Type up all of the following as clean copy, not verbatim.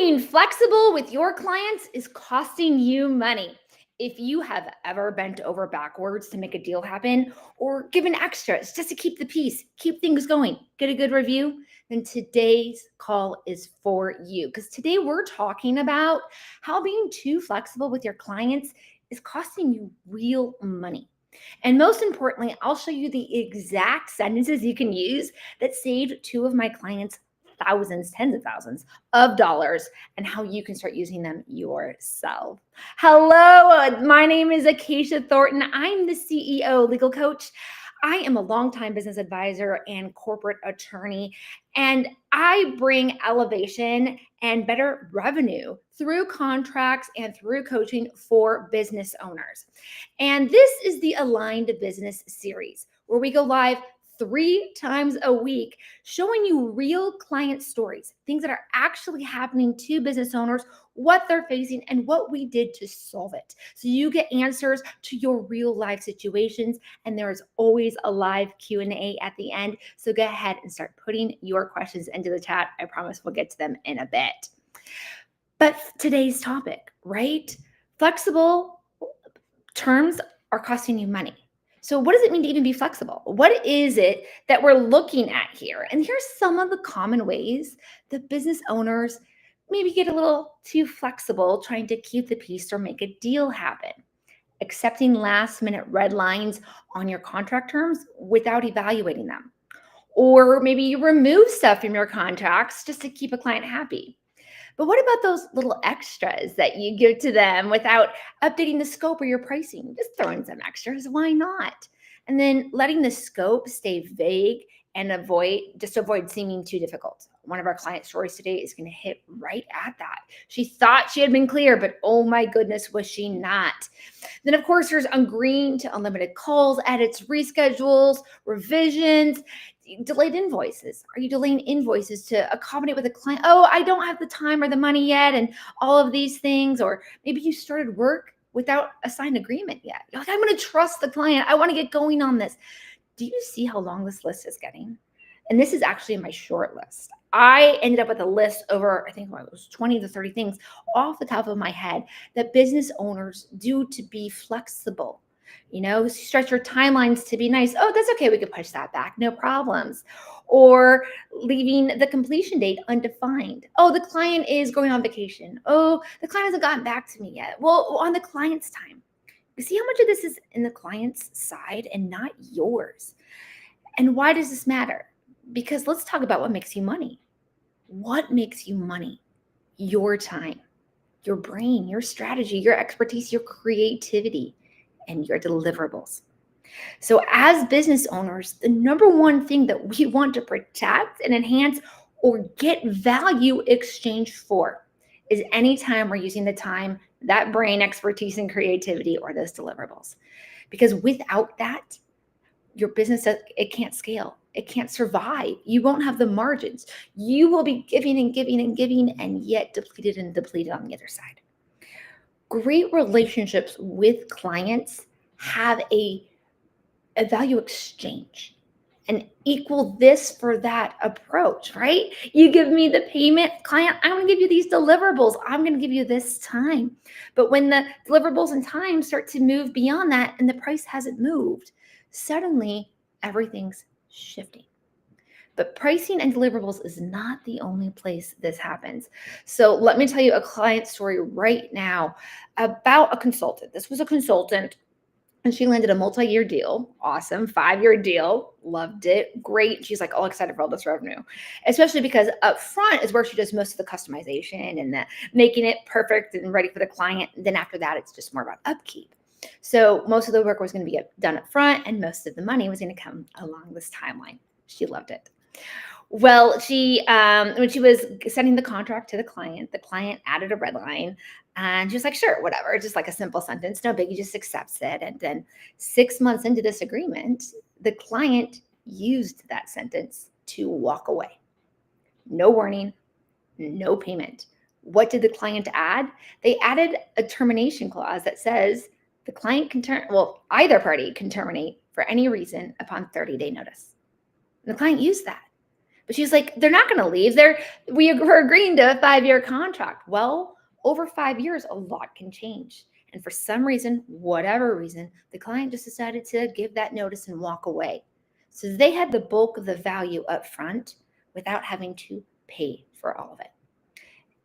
Being flexible with your clients is costing you money. If you have ever bent over backwards to make a deal happen or given extras just to keep the peace, keep things going, get a good review, then today's call is for you. Because today we're talking about how being too flexible with your clients is costing you real money. And most importantly, I'll show you the exact sentences you can use that saved two of my clients thousands, tens of thousands of dollars, and how you can start using them yourself. Hello, my name is Acacia Thornton. I'm the CEO legal coach. I am a longtime business advisor and corporate attorney, and I bring elevation and better revenue through contracts and through coaching for business owners. And this is the Aligned Business series where we go live 3 times a week, showing you real client stories, things that are actually happening to business owners, what they're facing, and what we did to solve it. So you get answers to your real life situations, and there is always a live Q&A at the end. So go ahead and start putting your questions into the chat. I promise we'll get to them in a bit. But today's topic, right? Flexible terms are costing you money. So what does it mean to even be flexible? What is it that we're looking at here? And here's some of the common ways that business owners maybe get a little too flexible trying to keep the peace or make a deal happen. Accepting last minute red lines on your contract terms without evaluating them. Or maybe you remove stuff from your contracts just to keep a client happy. But what about those little extras that you give to them without updating the scope or your pricing? Just throw in some extras. Why not? And then letting the scope stay vague and avoid seeming too difficult. One of our client stories today is going to hit right at that. She thought she had been clear, but oh my goodness, was she not? Then, of course, there's agreeing to unlimited calls, edits, reschedules, revisions, delayed invoices. Are you delaying invoices to accommodate with a client? Oh, I don't have the time or the money yet, and all of these things. Or maybe you started work without a signed agreement yet. You're like, I'm going to trust the client. I want to get going on this. Do you see how long this list is getting? And this is actually my short list. I ended up with a list over, I think it was 20 to 30 things off the top of my head that business owners do to be flexible. Stretch your timelines to be nice. Oh, that's okay. We could push that back. No problems. Or leaving the completion date undefined. Oh, the client is going on vacation. Oh, the client hasn't gotten back to me yet. Well, on the client's time. You see how much of this is in the client's side and not yours. And why does this matter? Because let's talk about what makes you money. What makes you money? Your time, your brain, your strategy, your expertise, your creativity, and your deliverables. So as business owners, the number one thing that we want to protect and enhance or get value exchanged for is anytime we're using the time, that brain, expertise, and creativity, or those deliverables. Because without that, your business, it can't scale. It can't survive. You won't have the margins. You will be giving and giving and giving, and yet depleted and depleted on the other side. Great relationships with clients have a value exchange, an equal this for that approach, right? You give me the payment, client, I'm going to give you these deliverables. I'm going to give you this time. But when the deliverables and time start to move beyond that and the price hasn't moved, suddenly everything's shifting. But pricing and deliverables is not the only place this happens. So let me tell you a client story right now about a consultant. This was a consultant, and she landed a multi-year deal. Awesome. 5-year deal. Loved it. Great. She's like all excited for all this revenue, especially because up front is where she does most of the customization and the making it perfect and ready for the client. Then after that, it's just more about upkeep. So most of the work was going to be done up front, and most of the money was going to come along this timeline. She loved it. Well, she when she was sending the contract to the client added a red line, and she was like, sure, whatever, just like a simple sentence, no biggie, just accepts it. And then 6 months into this agreement, the client used that sentence to walk away. No warning, no payment. What did the client add? They added a termination clause that says the client can either party can terminate for any reason upon 30-day notice. And the client used that. But she's like, they're not going to leave. We're agreeing to a 5-year contract. Well, over 5 years, a lot can change. And for some reason, whatever reason, the client just decided to give that notice and walk away. So they had the bulk of the value up front without having to pay for all of it.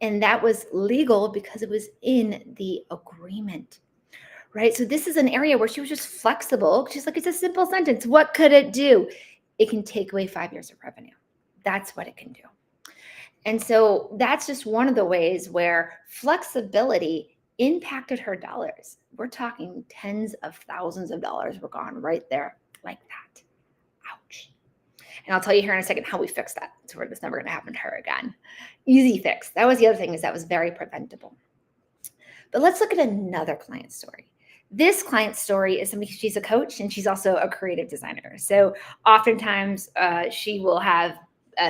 And that was legal because it was in the agreement, right? So this is an area where she was just flexible. She's like, it's a simple sentence. What could it do? It can take away 5 years of revenue. That's what it can do. And so that's just one of the ways where flexibility impacted her dollars. We're talking tens of thousands of dollars were gone right there like that. Ouch. And I'll tell you here in a second how we fix that. So it's never going to happen to her again. Easy fix. That was the other thing, is that was very preventable. But let's look at another client story. This client story is somebody, she's a coach and she's also a creative designer. So oftentimes she will have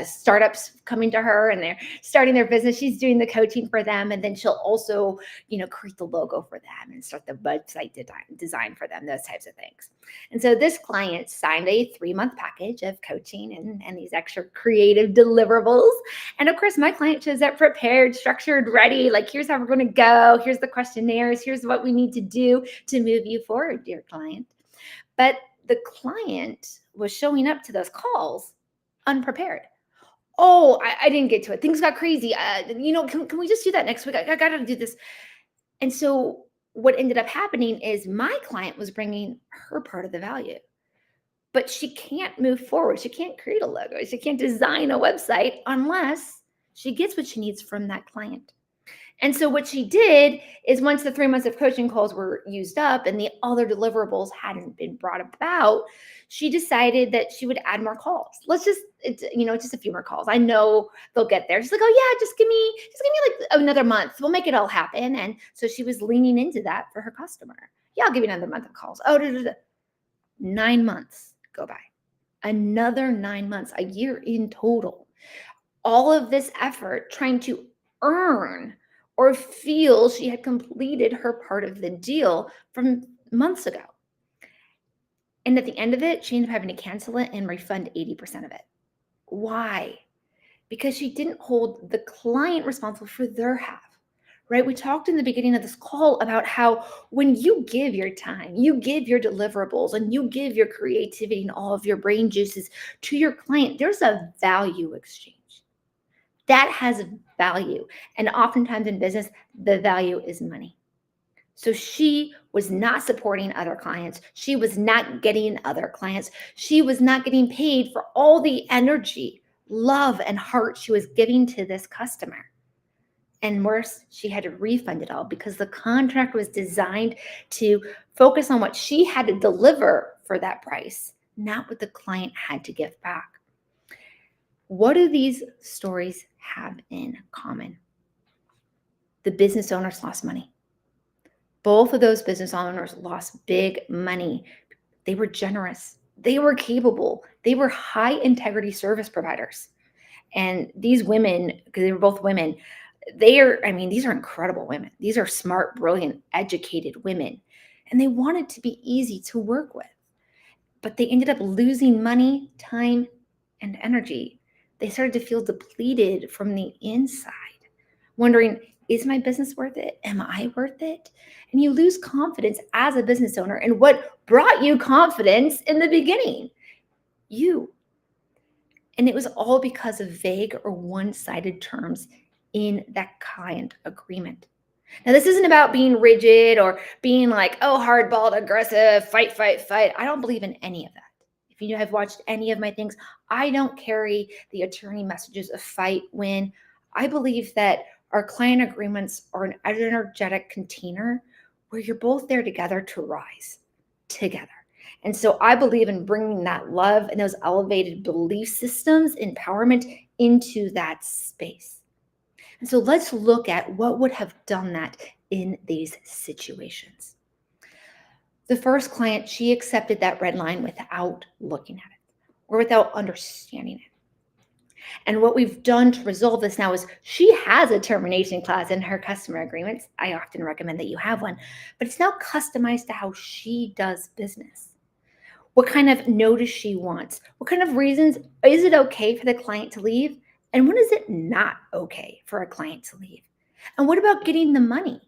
startups coming to her and they're starting their business. She's doing the coaching for them. And then she'll also, create the logo for them and start the website design for them, those types of things. And so this client signed a 3-month package of coaching and these extra creative deliverables. And of course, my client shows up prepared, structured, ready. Like, here's how we're going to go. Here's the questionnaires. Here's what we need to do to move you forward, dear client. But the client was showing up to those calls unprepared. Oh, I didn't get to it. Things got crazy. Can we just do that next week? I got to do this. And so what ended up happening is my client was bringing her part of the value, but she can't move forward. She can't create a logo. She can't design a website unless she gets what she needs from that client. And so what she did is, once the 3 months of coaching calls were used up and the other deliverables hadn't been brought about, she decided that she would add more calls. It's just a few more calls. I know they'll get there. She's like, oh yeah, just give me like another month. We'll make it all happen. And so she was leaning into that for her customer. Yeah, I'll give you another month of calls. 9 months go by. Another 9 months, a year in total. All of this effort trying to earn or feel she had completed her part of the deal from months ago. And at the end of it, she ended up having to cancel it and refund 80% of it. Why? Because she didn't hold the client responsible for their half, right? We talked in the beginning of this call about how when you give your time, you give your deliverables, and you give your creativity and all of your brain juices to your client, there's a value exchange. That has value. And oftentimes in business, the value is money. So she was not supporting other clients. She was not getting other clients. She was not getting paid for all the energy, love, and heart she was giving to this customer. And worse, she had to refund it all because the contract was designed to focus on what she had to deliver for that price, not what the client had to give back. What do these stories have in common? The business owners lost money. Both of those business owners lost big money. They were generous. They were capable. They were high integrity service providers. And these women, because they were both women, these are incredible women. These are smart, brilliant, educated women. And they wanted to be easy to work with. But they ended up losing money, time, and energy. They started to feel depleted from the inside, wondering, is my business worth it? Am I worth it? And you lose confidence as a business owner in what brought you confidence in the beginning, you. And it was all because of vague or one-sided terms in that client agreement. Now, this isn't about being rigid or being like, oh, hardballed, aggressive, fight, fight, fight. I don't believe in any of that. If you have watched any of my things, I don't carry the attorney messages of fight, win. I believe that our client agreements are an energetic container where you're both there together to rise together. And so I believe in bringing that love and those elevated belief systems, empowerment into that space. And so let's look at what would have done that in these situations. The first client, she accepted that red line without looking at it or without understanding it. And what we've done to resolve this now is she has a termination clause in her customer agreements. I often recommend that you have one, but it's now customized to how she does business. What kind of notice she wants? What kind of reasons? Is it okay for the client to leave? And when is it not okay for a client to leave? And what about getting the money?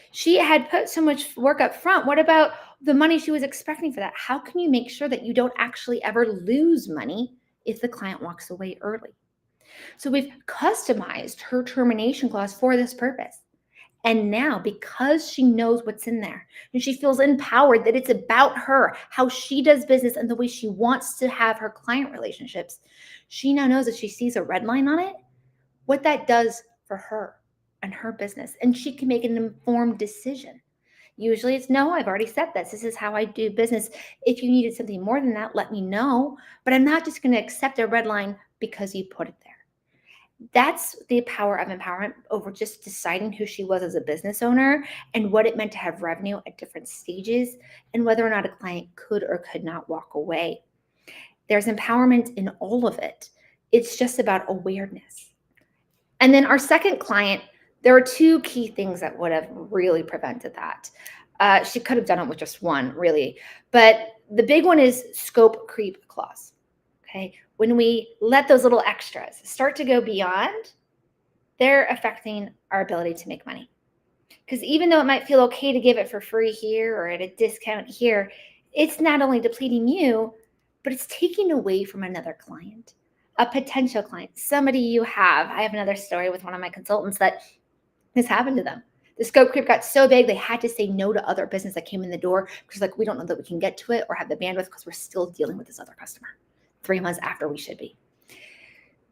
She had put so much work up front. What about the money she was expecting for that? How can you make sure that you don't actually ever lose money if the client walks away early? So we've customized her termination clause for this purpose. And now, because she knows what's in there and she feels empowered that it's about her, how she does business, and the way she wants to have her client relationships, she now knows if she sees a red line on it, what that does for her and her business. And she can make an informed decision. Usually it's no, I've already said this. This is how I do business. If you needed something more than that, let me know. But I'm not just going to accept a red line because you put it there. That's the power of empowerment over just deciding who she was as a business owner and what it meant to have revenue at different stages and whether or not a client could or could not walk away. There's empowerment in all of it. It's just about awareness. And then our second client, there are two key things that would have really prevented that. She could have done it with just one, really. But the big one is scope creep clause. Okay. When we let those little extras start to go beyond, they're affecting our ability to make money. Because even though it might feel okay to give it for free here or at a discount here, it's not only depleting you, but it's taking away from another client, a potential client, somebody you have. I have another story with one of my consultants that this happened to them. The scope creep got so big, they had to say no to other business that came in the door because, like, we don't know that we can get to it or have the bandwidth because we're still dealing with this other customer 3 months after we should be.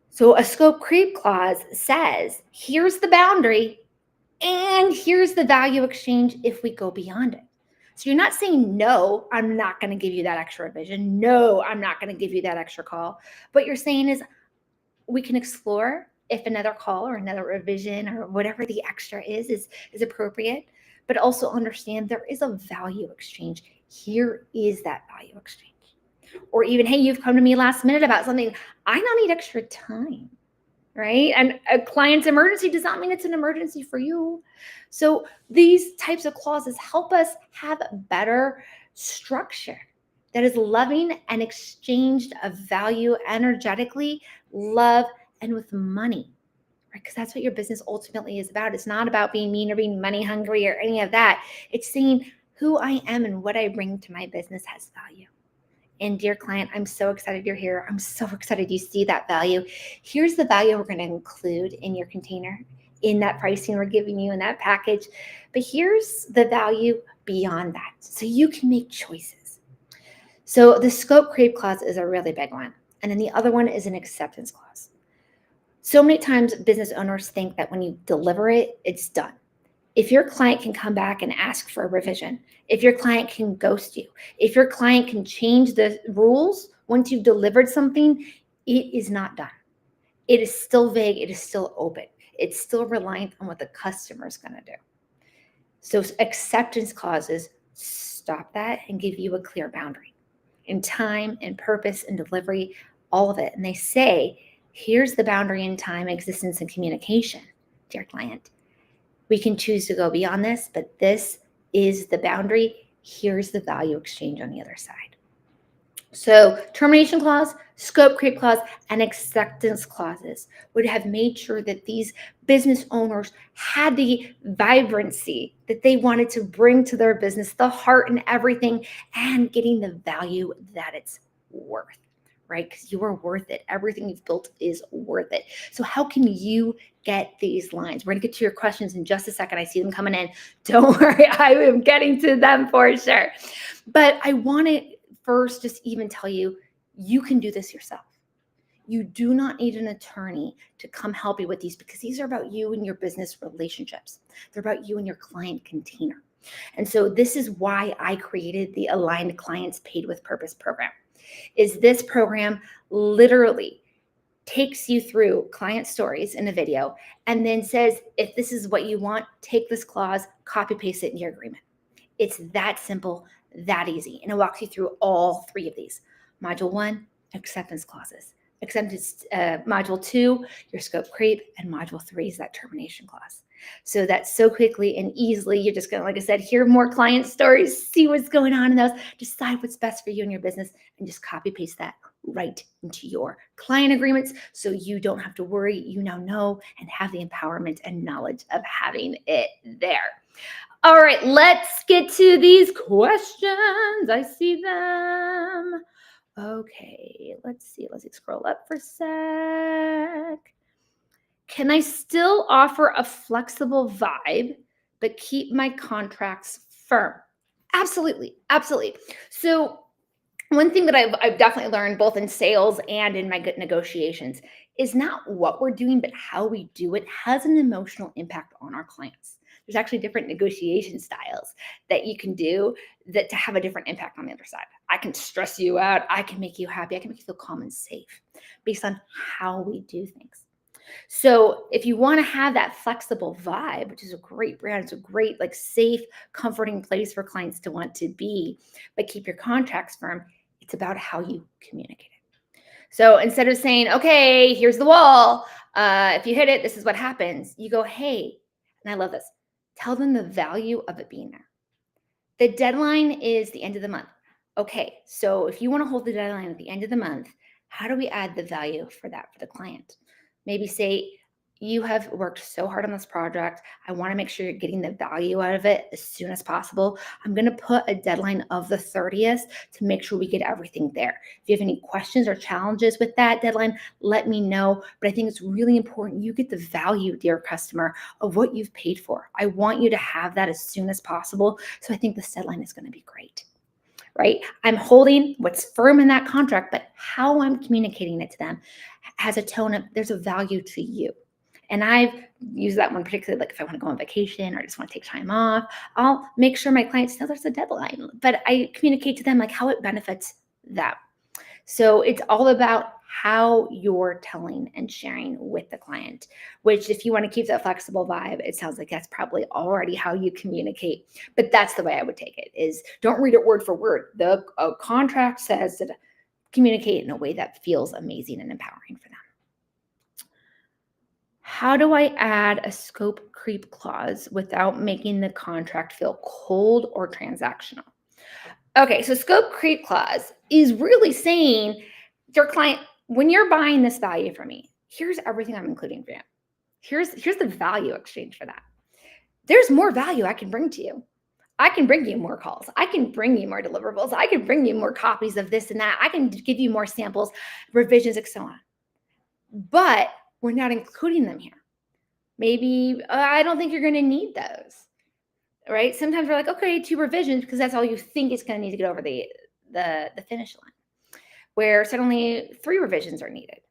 So a scope creep clause says, here's the boundary and here's the value exchange if we go beyond it. So you're not saying, no, I'm not going to give you that extra revision. No, I'm not going to give you that extra call. What you're saying is we can explore if another call or another revision or whatever the extra is appropriate, but also understand there is a value exchange. Here is that value exchange. Or even, hey, you've come to me last minute about something. I now need extra time, right? And a client's emergency does not mean it's an emergency for you. So these types of clauses help us have better structure that is loving and exchanged of value energetically, love, and with money, right? Because that's what your business ultimately is about. It's not about being mean or being money hungry or any of that. It's saying who I am and what I bring to my business has value. And dear client, I'm so excited you're here. I'm so excited you see that value. Here's the value we're going to include in your container, in that pricing we're giving you in that package. But here's the value beyond that, so you can make choices. So the scope creep clause is a really big one. And then the other one is an acceptance clause. So many times business owners think that when you deliver it, it's done. If your client can come back and ask for a revision, if your client can ghost you, if your client can change the rules once you've delivered something, it is not done. It is still vague. It is still open. It's still reliant on what the customer is going to do. So acceptance clauses stop that and give you a clear boundary in time and purpose and delivery, all of it. And they say, here's the boundary in time, existence, and communication, dear client. We can choose to go beyond this, but this is the boundary. Here's the value exchange on the other side. So termination clause, scope creep clause, and acceptance clauses would have made sure that these business owners had the vibrancy that they wanted to bring to their business, the heart and everything, and getting the value that it's worth. Right? Because you are worth it. Everything you've built is worth it. So how can you get these lines? We're going to get to your questions in just a second. I see them coming in. Don't worry. I am getting to them for sure. But I want to first just even tell you, you can do this yourself. You do not need an attorney to come help you with these because these are about you and your business relationships. They're about you and your client container. And so this is why I created the Aligned Clients Paid with Purpose program. Is this program literally takes you through client stories in a video and then says, if this is what you want, take this clause, copy paste it in your agreement. It's that simple, that easy. And it walks you through all three of these. Module 1, acceptance clauses. Exempted module 2, your scope creep, and module 3 is that termination clause. So that so quickly and easily, you're just going to, like I said, hear more client stories, see what's going on in those, decide what's best for you and your business, and just copy paste that right into your client agreements so you don't have to worry. You now know and have the empowerment and knowledge of having it there. All right, let's get to these questions. I see them. Okay, let's see. Let's scroll up for a sec. Can I still offer a flexible vibe, but keep my contracts firm? Absolutely. Absolutely. So, one thing that I've definitely learned both in sales and in my negotiations is not what we're doing, but how we do it has an emotional impact on our clients. There's actually different negotiation styles that you can do that to have a different impact on the other side. I can stress you out. I can make you happy. I can make you feel calm and safe based on how we do things. So if you want to have that flexible vibe, which is a great brand, it's a great, like, safe, comforting place for clients to want to be, but keep your contracts firm, it's about how you communicate it. So instead of saying, okay, here's the wall, if you hit it, this is what happens, you go, hey, and I love this, tell them the value of it being there. The deadline is the end of the month. Okay, so if you want to hold the deadline at the end of the month, how do we add the value for that for the client? Maybe say, you have worked so hard on this project. I want to make sure you're getting the value out of it as soon as possible. I'm going to put a deadline of the 30th to make sure we get everything there. If you have any questions or challenges with that deadline, let me know. But I think it's really important you get the value, dear customer, of what you've paid for. I want you to have that as soon as possible. So I think this deadline is going to be great. Right? I'm holding what's firm in that contract, but how I'm communicating it to them has a tone of there's a value to you. And I've used that one particularly, like if I want to go on vacation or I just want to take time off, I'll make sure my clients know there's a deadline, but I communicate to them like how it benefits them. So it's all about how you're telling and sharing with the client, which if you want to keep that flexible vibe, it sounds like that's probably already how you communicate. But that's the way I would take it, is don't read it word for word. The contract says that communicate in a way that feels amazing and empowering for them. How do I add a scope creep clause without making the contract feel cold or transactional? Okay, so scope creep clause is really saying your client, when you're buying this value from me, here's everything I'm including for you. Here's the value exchange for that. There's more value I can bring to you. I can bring you more calls. I can bring you more deliverables. I can bring you more copies of this and that. I can give you more samples, revisions, and so on. But we're not including them here. Maybe I don't think you're going to need those, right? Sometimes we're like, okay, 2 revisions because that's all you think is going to need to get over the finish line, where suddenly 3 revisions are needed.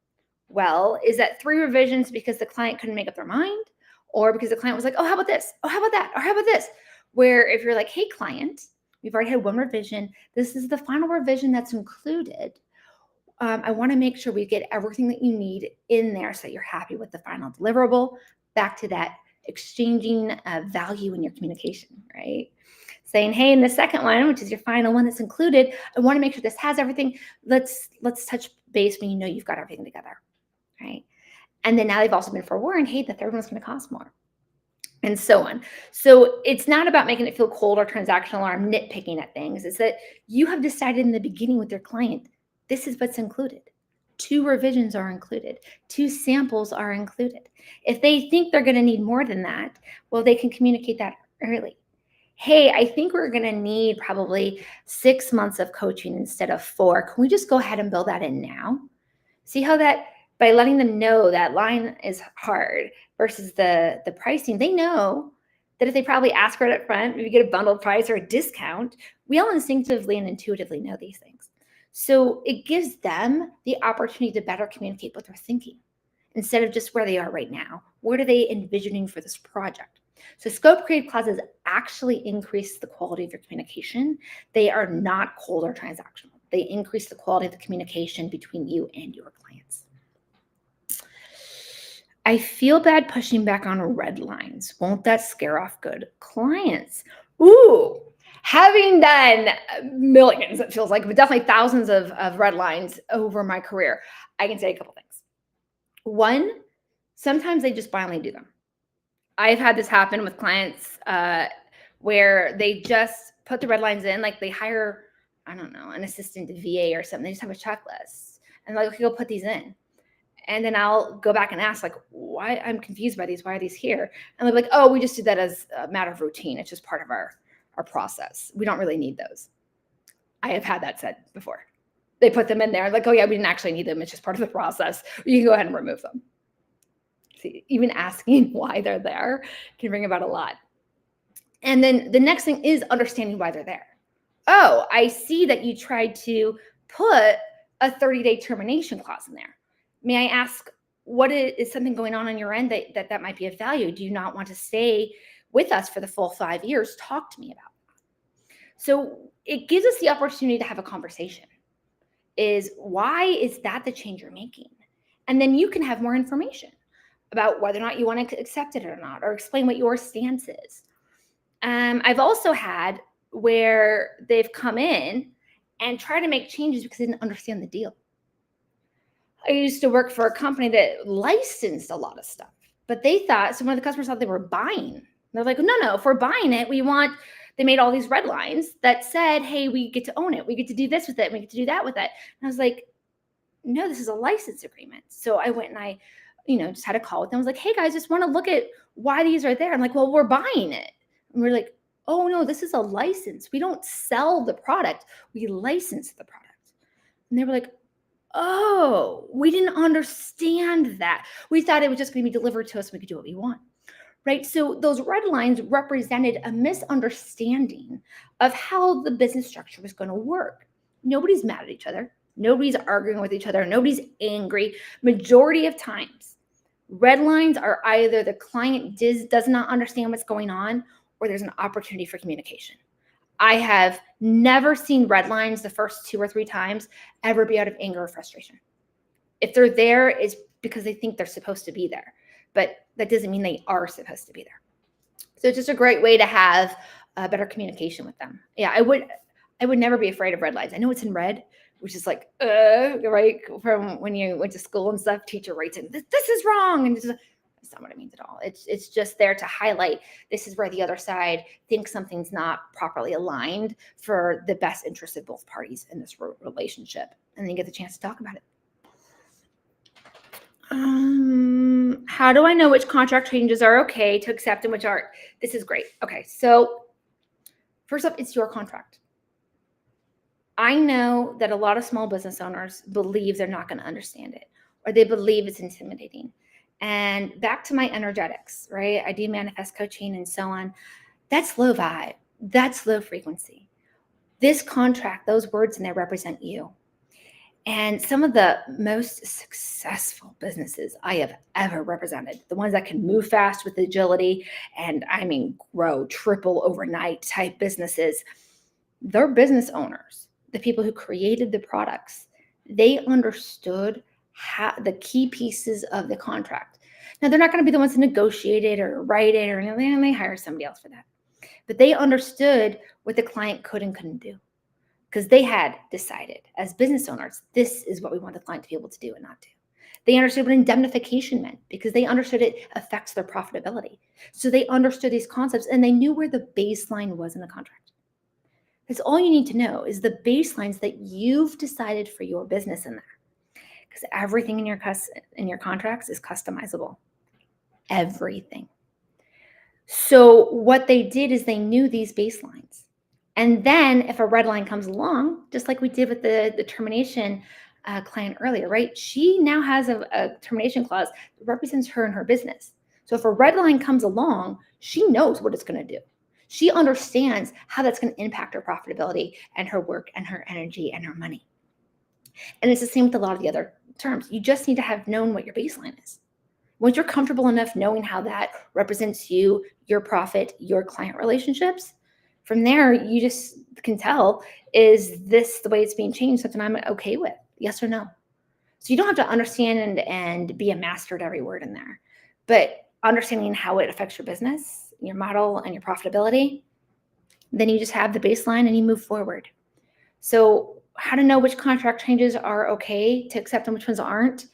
Well, is that 3 revisions because the client couldn't make up their mind, or because the client was like, oh, how about this? Oh, how about that? Or how about this? Where if you're like, hey, client, we've already had 1 revision. This is the final revision that's included. I want to make sure we get everything that you need in there so that you're happy with the final deliverable. Back to that exchanging value in your communication, right? Saying, hey, in the second one, which is your final one that's included, I want to make sure this has everything. Let's touch base when you know you've got everything together, right? And then now they've also been forewarned, hey, the third one's going to cost more, and so on. So it's not about making it feel cold or transactional or I'm nitpicking at things. It's that you have decided in the beginning with your client, this is what's included. 2 revisions are included. 2 samples are included. If they think they're going to need more than that, well, they can communicate that early. Hey, I think we're going to need probably 6 months of coaching instead of 4. Can we just go ahead and build that in now? See how that, by letting them know that line is hard versus the pricing, they know that if they probably ask for it up front, maybe get a bundle price or a discount, we all instinctively and intuitively know these things. So it gives them the opportunity to better communicate what they're thinking instead of just where they are right now. What are they envisioning for this project? So scope creep clauses actually increase the quality of your communication. They are not cold or transactional. They increase the quality of the communication between you and your clients. I feel bad pushing back on red lines. Won't that scare off good clients? Ooh, Having done millions, it feels like, but definitely thousands of red lines over my career, I can say a couple things. One, sometimes they just finally do them. I've had this happen with clients where they just put the red lines in, like they hire, I don't know, an assistant to VA or something. They just have a checklist and like, okay, go put these in. And then I'll go back and ask, like, why? I'm confused by these. Why are these here? And they're like, oh, we just do that as a matter of routine. It's just part of our process. We don't really need those. I have had that said before. They put them in there, like, oh yeah, we didn't actually need them. It's just part of the process. You can go ahead and remove them. See, even asking why they're there can bring about a lot. And then the next thing is understanding why they're there. Oh, I see that you tried to put a 30-day termination clause in there. May I ask, what is something going on your end that might be of value? Do you not want to stay with us for the full 5 years? Talk to me about that. So it gives us the opportunity to have a conversation. Is why is that the change you're making? And then you can have more information about whether or not you want to accept it or not, or explain what your stance is. I've also had where they've come in and try to make changes because they didn't understand the deal. I used to work for a company that licensed a lot of stuff, but they thought, so one of the customers thought they were buying. They're like, no, if we're buying it, they made all these red lines that said, hey, we get to own it. We get to do this with it. We get to do that with it. And I was like, no, this is a license agreement. So I went and I, just had a call with them. I was like, hey guys, just want to look at why these are there. I'm like, well, we're buying it. And we're like, oh no, this is a license. We don't sell the product. We license the product. And they were like, oh, we didn't understand that. We thought it was just going to be delivered to us and we could do what we want. Right? So those red lines represented a misunderstanding of how the business structure was going to work. Nobody's mad at each other. Nobody's arguing with each other. Nobody's angry. Majority of times, red lines are either the client does not understand what's going on or there's an opportunity for communication. I have never seen red lines the first 2 or 3 times ever be out of anger or frustration. If they're there, it's because they think they're supposed to be there, but that doesn't mean they are supposed to be there. So it's just a great way to have better communication with them. Yeah, I would never be afraid of red lines. I know it's in red, which is like, right? From when you went to school and stuff, teacher writes in, this is wrong. And that's not what it means at all. It's just there to highlight this is where the other side thinks something's not properly aligned for the best interest of both parties in this relationship. And then you get the chance to talk about it. How do I know which contract changes are okay to accept and which aren't? This is great. Okay, so first up, it's your contract. I know that a lot of small business owners believe they're not going to understand it, or they believe it's intimidating. And back to my energetics, right? I do manifest coaching and so on. That's low vibe. That's low frequency. This contract, those words in there represent you. And some of the most successful businesses I have ever represented, the ones that can move fast with agility and grow triple overnight type businesses, they're business owners, the people who created the products. They understood the key pieces of the contract. Now, they're not going to be the ones to negotiate it or write it or anything. They may hire somebody else for that. But they understood what the client could and couldn't do because they had decided as business owners, this is what we want the client to be able to do and not do. They understood what indemnification meant because they understood it affects their profitability. So they understood these concepts and they knew where the baseline was in the contract. That's all you need to know is the baselines that you've decided for your business in there. Because everything in your contracts is customizable. Everything. So what they did is they knew these baselines. And then if a red line comes along, just like we did with the termination client earlier, right? She now has a termination clause that represents her and her business. So if a red line comes along, she knows what it's going to do. She understands how that's going to impact her profitability and her work and her energy and her money. And it's the same with a lot of the other terms. You just need to have known what your baseline is. Once you're comfortable enough knowing how that represents you, your profit, your client relationships, from there, you just can tell, is this the way it's being changed, something I'm okay with? Yes or no? So you don't have to understand and be a master at every word in there. But understanding how it affects your business, your model, and your profitability, Then you just have the baseline and you move forward. So, how to know which contract changes are okay to accept and which ones aren't?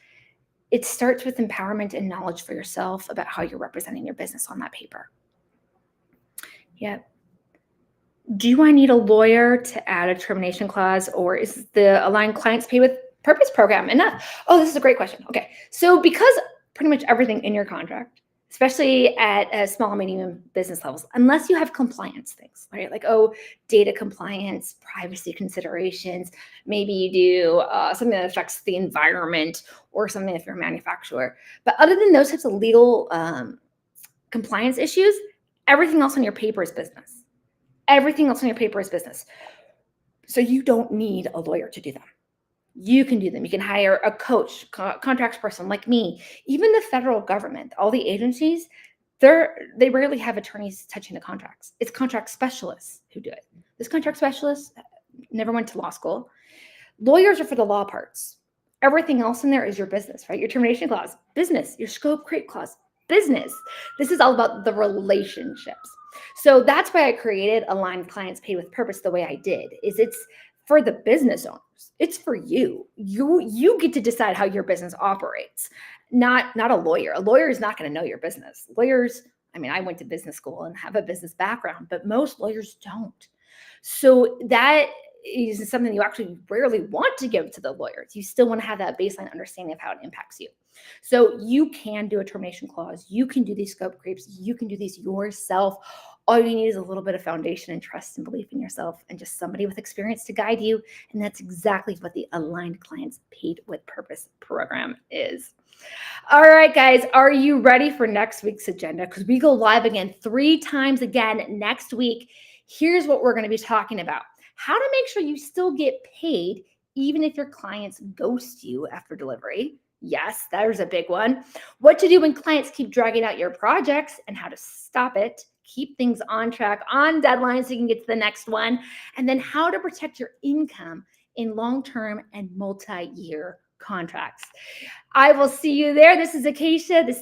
It starts with empowerment and knowledge for yourself about how you're representing your business on that paper. Yeah. Do I need a lawyer to add a termination clause, or is the Aligned Clients Pay with Purpose program enough? Oh, this is a great question. Okay. So, because pretty much everything in your contract, especially at small and medium business levels, unless you have compliance things, right? Like, oh, data compliance, privacy considerations, maybe you do something that affects the environment or something if you're a manufacturer. But other than those types of legal compliance issues, everything else on your paper is business. Everything else on your paper is business. So you don't need a lawyer to do them. You can do them. You can hire a coach, contracts person like me. Even the federal government, all the agencies, they rarely have attorneys touching the contracts. It's contract specialists who do it. This contract specialist never went to law school. Lawyers are for the law parts. Everything else in there is your business, right? Your termination clause, business. Your scope creep clause, business. This is all about the relationships. So that's why I created Aligned Clients Pay with Purpose the way I did. It's for the business owners. It's for you. You get to decide how your business operates, not a lawyer. A lawyer is not going to know your business. Lawyers, I mean, I went to business school and have a business background, but most lawyers don't. So that is something you actually rarely want to give to the lawyers. You still want to have that baseline understanding of how it impacts you. So you can do a termination clause. You can do these scope creeps. You can do these yourself. All you need is a little bit of foundation and trust and belief in yourself and just somebody with experience to guide you. And that's exactly what the Aligned Clients Paid with Purpose program is. All right, guys, are you ready for next week's agenda? Because we go live again 3 times again next week. Here's what we're going to be talking about. How to make sure you still get paid even if your clients ghost you after delivery. Yes, there's a big one. What to do when clients keep dragging out your projects and how to stop it. Keep things on track, on deadline so you can get to the next one. And then how to protect your income in long-term and multi-year contracts. I will see you there. This is Acacia, the